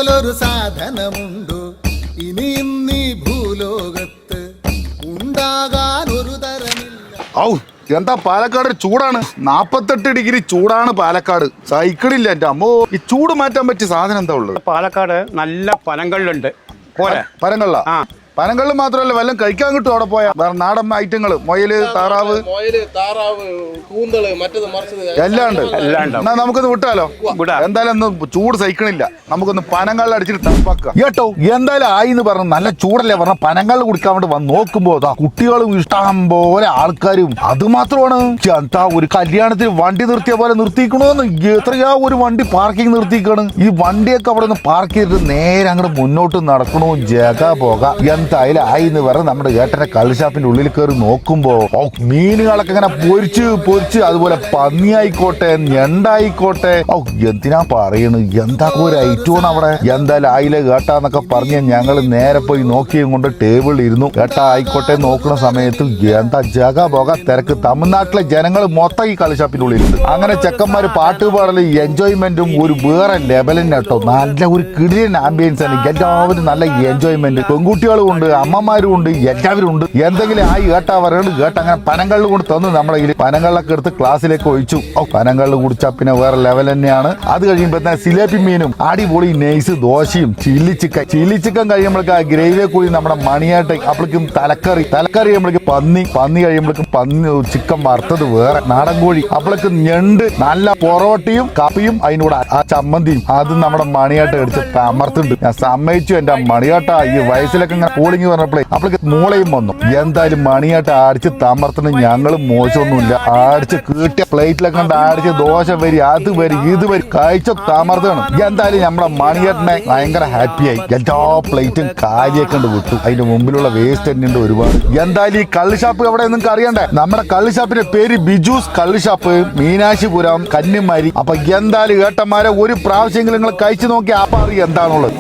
പോലൊരു സാധനമുണ്ടോ ഇനി ഇന്നീ ഭൂലോകത്ത് ഉണ്ടാകാൻ ഒരു തരമില്ല. ഔ എന്താ പാലക്കാട് ചൂടാണ്, 48 ഡിഗ്രി ചൂടാണ് പാലക്കാട്. സൈക്കിളില്ല എന്റെ അമ്മോ. ഈ ചൂട് മാറ്റാൻ പറ്റിയ സാധനം എന്താ ഉള്ളത്? പാലക്കാട് നല്ല പനങ്കള്ളുണ്ട്. പനങ്കള്ള പനങ്കള്ള് മാത്രമല്ല, വല്ലതും കഴിക്കാൻ കിട്ടും അവിടെ പോയാ? നാടൻ ഐറ്റങ്ങള്, മൊയല്, താറാവ്, കൂന്തള്, മറ്റത് മറിച്ചത് എല്ലാം ഉണ്ട്. എന്നാ നമുക്കൊന്ന് വിട്ടാലോ? എന്തായാലും ഒന്നും ചൂട് സഹിക്കണില്ല, നമുക്കൊന്ന് പനങ്കള്ള് അടിച്ചിട്ട് തണുപ്പാക്കാം കേട്ടോ. എന്തായാലും ആയി എന്ന് പറഞ്ഞു, നല്ല ചൂടല്ലേ പറഞ്ഞ പനങ്കള്ള് കുടിക്കാൻ വേണ്ടി വന്ന് നോക്കുമ്പോ കുട്ടികളും ഇഷ്ടം പോലെ ആൾക്കാരും. അത് മാത്രമാണ് എന്താ ഒരു കല്യാണത്തിന് വണ്ടി നിർത്തിയ പോലെ നിർത്തിക്കണോന്ന്. എത്രയാ ഒരു വണ്ടി പാർക്കിംഗ് നിർത്തിക്കാണ്. ഈ വണ്ടിയൊക്കെ അവിടെ നിന്ന് പാർക്ക് ചെയ്തിട്ട് നേരെ അങ്ങോട്ട് മുന്നോട്ട് നടക്കണോ ജഗ പോക. എന്തായാലും ആയി എന്ന് പറഞ്ഞ് നമ്മുടെ ഏട്ടന്റെ കള്ളുഷാപ്പിന്റെ ഉള്ളിൽ കയറി നോക്കുമ്പോ മീനുകളൊക്കെ ഇങ്ങനെ പൊരിച്ച് അതുപോലെ പന്നി ആയിക്കോട്ടെ, ഞണ്ടായിക്കോട്ടെ, എന്തിനാ പറയണ്, എന്താ ഒരു ഐറ്റമാണ് അവിടെ. എന്തായാലും ആയില്ലേ കേട്ടാന്നൊക്കെ പറഞ്ഞ് ഞങ്ങൾ നേരെ പോയി നോക്കിയും കൊണ്ട് ടേബിളിൽ ഇരുന്നു. ഏട്ടാ ആയിക്കോട്ടെ നോക്കുന്ന സമയത്ത് എന്താ ജഗ പോക തിരക്ക്. തമിഴ്നാട്ടിലെ ജനങ്ങൾ മൊത്തം ഈ കള്ളുഷാപ്പിന്റെ ഉള്ളിലുണ്ട്. അങ്ങനെ ചെക്കന്മാര് പാട്ട് പാടലും എൻജോയ്മെന്റും ഒരു വേറെ ലെവലിന് കേട്ടോ. നല്ല ഒരു കിടിലൻ ആംബിയൻസ് ആണ്. എല്ലാവരും നല്ല എൻജോയ്മെന്റ്. പെൺകുട്ടികളും ഉണ്ട്, അമ്മമാരും ഉണ്ട്, എല്ലാവരും ഉണ്ട്. എന്തെങ്കിലും ആയി കേട്ടാ പറയുന്നത് കേട്ട. അങ്ങനെ പനങ്കള്ള് കൊണ്ട് തന്നു നമ്മളെ കയ്യിൽ. പനങ്കള്ളൊക്കെ എടുത്ത് ക്ലാസ്സിലേക്ക് ഒഴിച്ചു. പനങ്കള്ള് കുടിച്ചാ പിന്നെ വേറെ ലെവൽ തന്നെയാണ്. അത് കഴിയുമ്പോ സിലേപ്പി മീനും അടിപൊളി നൈസ് ദോശയും ചില്ലി ചിക്കൻ കഴിയുമ്പോഴേക്കും ആ ഗ്രേവിയെ കൂടി നമ്മുടെ മണിയായിട്ട് അപ്പോഴേക്കും തലക്കറി കഴിയുമ്പോഴേക്കും പന്നി കഴിയുമ്പോഴേക്കും ചിക്കൻ വറുത്തത് വേറെ, നാടൻ കോഴി അപ്പോഴേക്കും ഞണ്ട്, നല്ല പൊറോട്ടയും കപ്പിയും അതിനൂടെ ആ ചമ്മന്തിയും അതും നമ്മുടെ മണിയായിട്ട് അടിച്ച് അമർത്തുണ്ട്. ഞാൻ സമ്മതിച്ചു എന്റെ മണിയാട്ട. ഈ വയസ്സിലൊക്കെ ഇങ്ങനെ കൂളിങ് പറഞ്ഞപ്പോഴേ അപ്പോഴേക്ക് മൂളയും വന്നു. എന്തായാലും മണിയായിട്ട് അടിച്ച് തമർത്തുന്ന ഞങ്ങൾ മോശമൊന്നുമില്ല. അടിച്ച് കീട്ടിയ പ്ലേറ്റിലൊക്കെ കണ്ട് അടിച്ച് ദോശ വരി അത് വരി ഇത് വരി കഴിച്ച തമർത്തണം. എന്തായാലും നമ്മുടെ മണിയേട്ടനെ ഭയങ്കര ഹാപ്പിയായി. എല്ലാ പ്ലേറ്റും കാലിയൊക്കെ ഉണ്ട് വിട്ടു. അതിന്റെ മുമ്പിലുള്ള വേസ്റ്റ് തന്നെ ഉണ്ട് ഒരുപാട്. എന്തായാലും ഈ കള്ളുഷാപ്പ് എവിടെ നിങ്ങൾക്ക് അറിയണ്ടേ? നമ്മുടെ കള്ളുഷാപ്പിന്റെ പേര് ബിജൂസ് കള്ളുഷാപ്പ്, മീനാക്ഷിപുരം, കന്യാകുമാരി. അപ്പൊ എന്തായാലും ഏട്ടന്മാരെ ഒരു പ്രാവശ്യമെങ്കിലും നിങ്ങൾ കഴിച്ചു നോക്കി അപ്പം അറിയാം എന്താണുള്ളത്.